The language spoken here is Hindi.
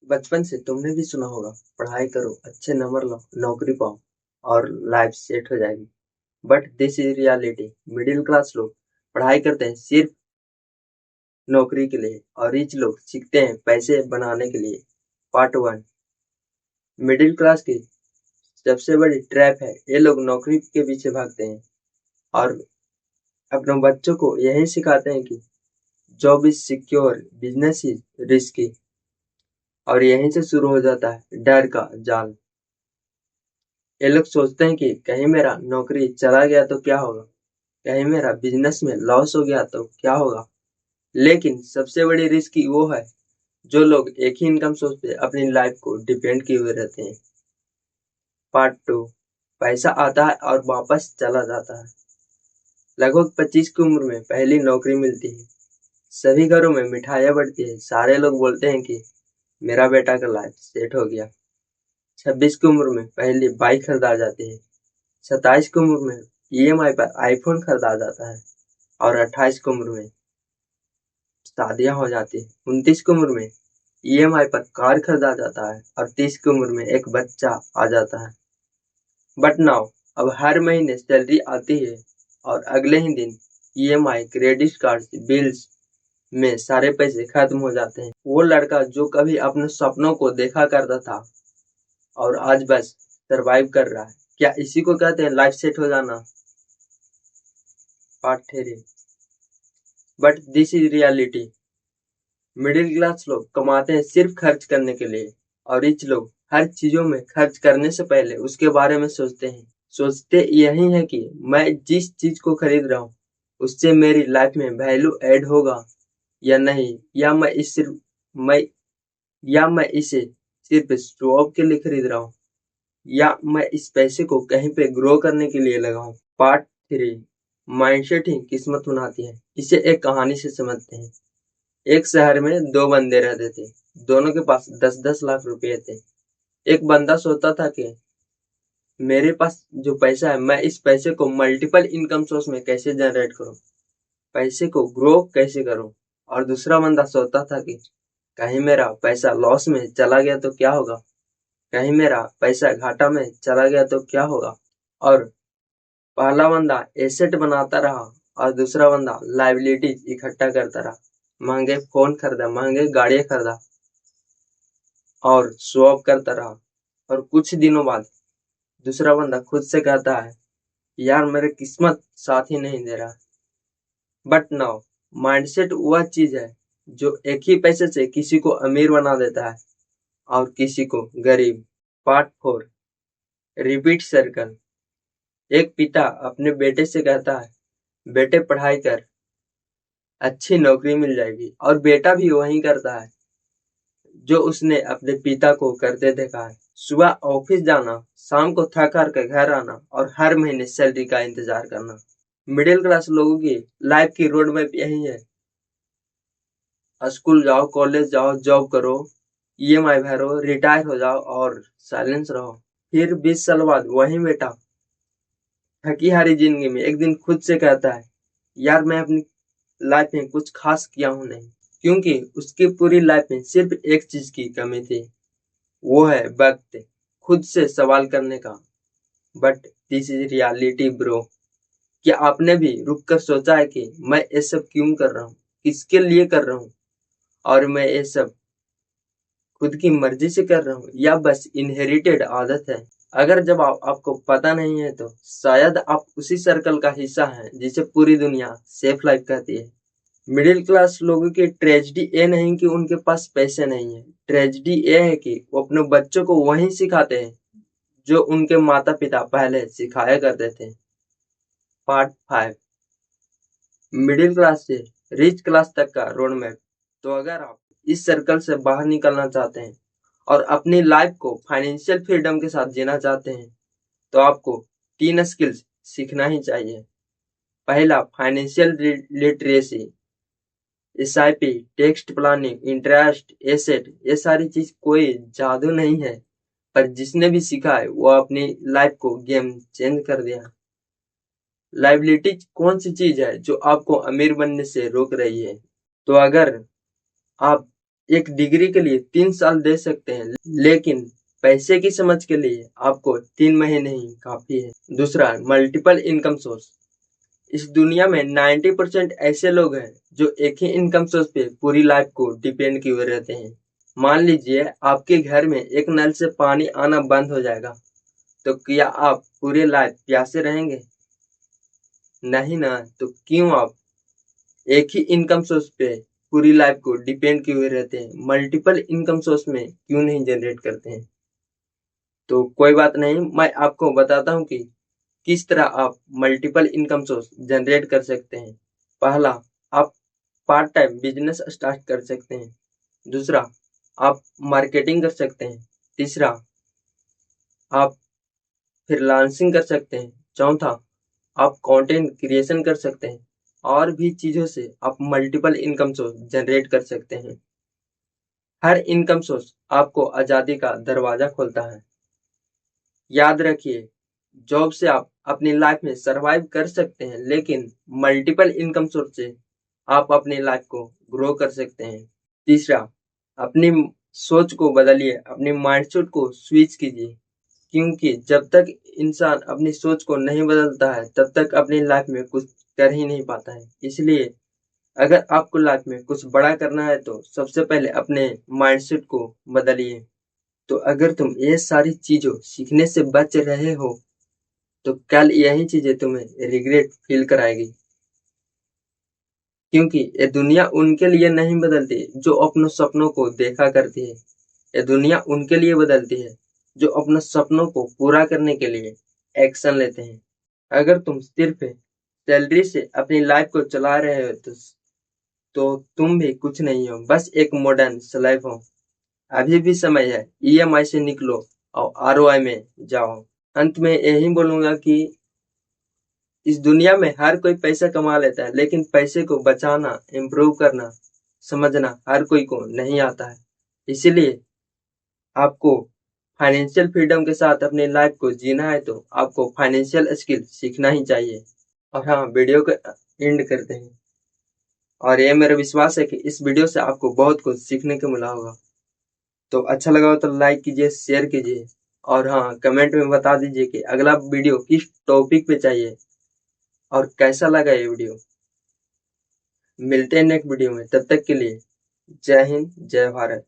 बचपन से तुमने भी सुना होगा, पढ़ाई करो, अच्छे नंबर लो, नौकरी पाओ और लाइफ सेट हो जाएगी। But this is reality. Middle class लोग पढ़ाई करते हैं सिर्फ नौकरी के लिए और रिच लोग सीखते हैं पैसे बनाने के लिए। Part one. मिडिल क्लास की सबसे बड़ी ट्रैप है, ये लोग नौकरी के पीछे भागते हैं और अपने बच्चों को यही सिखाते हैं कि job is secure, business is risky. और यहीं से शुरू हो जाता है डर का जाल। ये लोग सोचते हैं कि कहीं मेरा नौकरी चला गया तो क्या होगा, कहीं मेरा बिजनेस में लॉस हो गया तो क्या होगा। लेकिन सबसे बड़ी रिस्क वो है जो लोग एक ही इनकम सोर्स पे अपनी लाइफ को डिपेंड किए हुए रहते हैं। Part two. पैसा आता है और वापस चला जाता है। लगभग 25 की उम्र में पहली नौकरी मिलती है। सभी घरों में मिठाइयाँ बढ़ती है, सारे लोग बोलते हैं कि मेरा बेटा का लाइफ सेट हो गया। 26 की उम्र में पहली बाइक खरीदा जाती है। 27 की उम्र में ईएमआई पर आईफोन खरीदा जाता है और 28 की उम्र में शादियां हो जाती है। 29 की उम्र में ईएमआई पर कार खरीदा जाता है और 30 की उम्र में एक बच्चा आ जाता है। बट नाउ अब हर महीने सैलरी आती है और अगले ही दिन ईएमआई, क्रेडिट कार्ड, बिल्स में सारे पैसे खत्म हो जाते हैं। वो लड़का जो कभी अपने सपनों को देखा करता था और आज बस सरवाइव कर रहा है, क्या इसी को कहते हैं लाइफ सेट हो जाना? Part three. But this is reality. Middle class लोग कमाते हैं सिर्फ खर्च करने के लिए और रिच लोग हर चीजों में खर्च करने से पहले उसके बारे में सोचते हैं। सोचते यही है कि मैं जिस चीज को खरीद रहा हूँ उससे मेरी लाइफ में वैल्यू ऐड होगा या नहीं, मैं मैं इसे सिर्फ शो ऑफ के लिए खरीद रहा हूँ या मैं इस पैसे को कहीं पे ग्रो करने के लिए लगाऊं। Part three. माइंडसेट ही किस्मत बनाती है। इसे एक कहानी से समझते हैं। एक शहर में दो बंदे रहते थे। दोनों के पास 10-10 लाख रुपए थे। एक बंदा सोचता था कि मेरे पास जो पैसा है मैं इस पैसे को मल्टीपल इनकम सोर्स में कैसे जनरेट करूं, पैसे को ग्रो कैसे करूं। और दूसरा बंदा सोचता था कि कहीं मेरा पैसा लॉस में चला गया तो क्या होगा, कहीं मेरा पैसा घाटा में चला गया तो क्या होगा। और पहला बंदा एसेट बनाता रहा और दूसरा बंदा लाइबिलिटीज इकट्ठा करता रहा। महंगे फोन खरीदा, महंगे गाड़ियां खरीदा और शो ऑफ करता रहा। और कुछ दिनों बाद दूसरा बंदा खुद से कहता है, यार मेरे किस्मत साथ ही नहीं दे रहा। बट नाउ माइंडसेट वह चीज है जो एक ही पैसे से किसी को अमीर बना देता है और किसी को गरीब। Part four. Repeat circle. एक पिता अपने बेटे से कहता है, बेटे पढ़ाई कर, अच्छी नौकरी मिल जाएगी। और बेटा भी वही करता है जो उसने अपने पिता को करते देखा है। सुबह ऑफिस जाना, शाम को थक हार कर घर आना और हर महीने सैलरी का इंतजार करना। मिडिल क्लास लोगों की लाइफ की रोड मैप यही है। स्कूल जाओ, कॉलेज जाओ, जॉब करो, ईएमआई भरो, रिटायर हो जाओ और साइलेंस रहो। फिर 20 साल बाद वही बेटा थकी हारी जिंदगी में एक दिन खुद से कहता है, यार मैं अपनी लाइफ में कुछ खास किया हूं नहीं। क्योंकि उसकी पूरी लाइफ में सिर्फ एक चीज की कमी थी, वो है वक्त, खुद से सवाल करने का। But this is reality bro. क्या आपने भी रुक कर सोचा है कि मैं ये सब क्यों कर रहा हूँ, किसके लिए कर रहा हूँ, और मैं ये सब खुद की मर्जी से कर रहा हूँ या बस इनहेरिटेड आदत है? अगर जब आपको पता नहीं है तो शायद आप उसी सर्कल का हिस्सा हैं जिसे पूरी दुनिया सेफ लाइफ कहती है। मिडिल क्लास लोगों की ट्रेजेडी ये नहीं कि उनके पास पैसे नहीं है, ट्रेजेडी ये है कि वो अपने बच्चों को वही सिखाते हैं जो उनके माता पिता पहले सिखाया करते थे। Part five. मिडिल क्लास से रिच क्लास तक का रोड मैप। तो अगर आप इस सर्कल से बाहर निकलना चाहते हैं और अपनी लाइफ को फाइनेंशियल फ्रीडम के साथ जीना चाहते हैं तो आपको 3 स्किल्स सीखना ही चाहिए। पहला, financial literacy. SIP, text planning, interest, asset, ये सारी चीज कोई जादू नहीं है, पर जिसने भी सीखा है वो अपनी लाइफ को गेम चेंज कर दिया। लाइबिलिटी कौन सी चीज है जो आपको अमीर बनने से रोक रही है? तो अगर आप एक डिग्री के लिए 3 साल दे सकते हैं, लेकिन पैसे की समझ के लिए आपको 3 महीने ही काफी है। दूसरा, मल्टीपल इनकम सोर्स। इस दुनिया में 90% ऐसे लोग हैं जो एक ही इनकम सोर्स पे पूरी लाइफ को डिपेंड किए हुए रहते हैं। मान लीजिए आपके घर में एक नल से पानी आना बंद हो जाएगा, तो क्या आप पूरी लाइफ प्यासे रहेंगे? नहीं ना। तो क्यों आप एक ही इनकम सोर्स पे पूरी लाइफ को डिपेंड किए हुए रहते हैं? मल्टीपल इनकम सोर्स में क्यों नहीं जनरेट करते हैं? तो कोई बात नहीं, मैं आपको बताता हूँ कि किस तरह आप मल्टीपल इनकम सोर्स जनरेट कर सकते हैं। पहला, आप पार्ट टाइम बिजनेस स्टार्ट कर सकते हैं। दूसरा, आप मार्केटिंग कर सकते हैं। तीसरा, आप फ्रीलांसिंग कर सकते हैं। चौथा, आप कंटेंट क्रिएशन कर सकते हैं। और भी चीजों से आप मल्टीपल इनकम सोर्स जनरेट कर सकते हैं। हर इनकम सोर्स आपको आजादी का दरवाजा खोलता है। याद रखिए, जॉब से आप अपनी लाइफ में सरवाइव कर सकते हैं, लेकिन मल्टीपल इनकम सोर्स से आप अपनी लाइफ को ग्रो कर सकते हैं। तीसरा, अपनी सोच को बदलिए, अपनी माइंडसेट को स्विच कीजिए, क्योंकि जब तक इंसान अपनी सोच को नहीं बदलता है, तब तक अपनी लाइफ में कुछ कर ही नहीं पाता है। इसलिए अगर आपको लाइफ में कुछ बड़ा करना है, तो सबसे पहले अपने माइंडसेट को बदलिए। तो अगर तुम ये सारी चीजों सीखने से बच रहे हो, तो कल यही चीजें तुम्हें रिग्रेट फील कराएगी, क्योंकि ये दुनिया उनके लिए नहीं बदलती जो अपने सपनों को देखा करती है। ये दुनिया उनके लिए बदलती है जो अपने सपनों को पूरा करने के लिए एक्शन लेते हैं। अगर तुम सिर्फ सैलरी से अपनी लाइफ को चला रहे हो, तो तुम भी कुछ नहीं हो, बस एक मॉडर्न स्लेव हो। अभी भी समय है, ईएमआई से निकलो और आरओआई में जाओ। अंत में यही बोलूंगा कि इस दुनिया में हर कोई पैसा कमा लेता है, लेकिन पैसे को बचाना, इम्प्रूव करना, समझना हर कोई को नहीं आता है। इसीलिए आपको फाइनेंशियल फ्रीडम के साथ अपनी लाइफ को जीना है, तो आपको फाइनेंशियल स्किल सीखना ही चाहिए। और हाँ, वीडियो को एंड करते हैं। और ये मेरा विश्वास है कि इस वीडियो से आपको बहुत कुछ सीखने को मिला होगा। तो अच्छा लगा हो तो लाइक कीजिए, शेयर कीजिए, और हाँ, कमेंट में बता दीजिए कि अगला वीडियो किस टॉपिक पे चाहिए और कैसा लगा ये वीडियो। मिलते हैं नेक्स्ट वीडियो में, तब तक के लिए जय हिंद, जय भारत।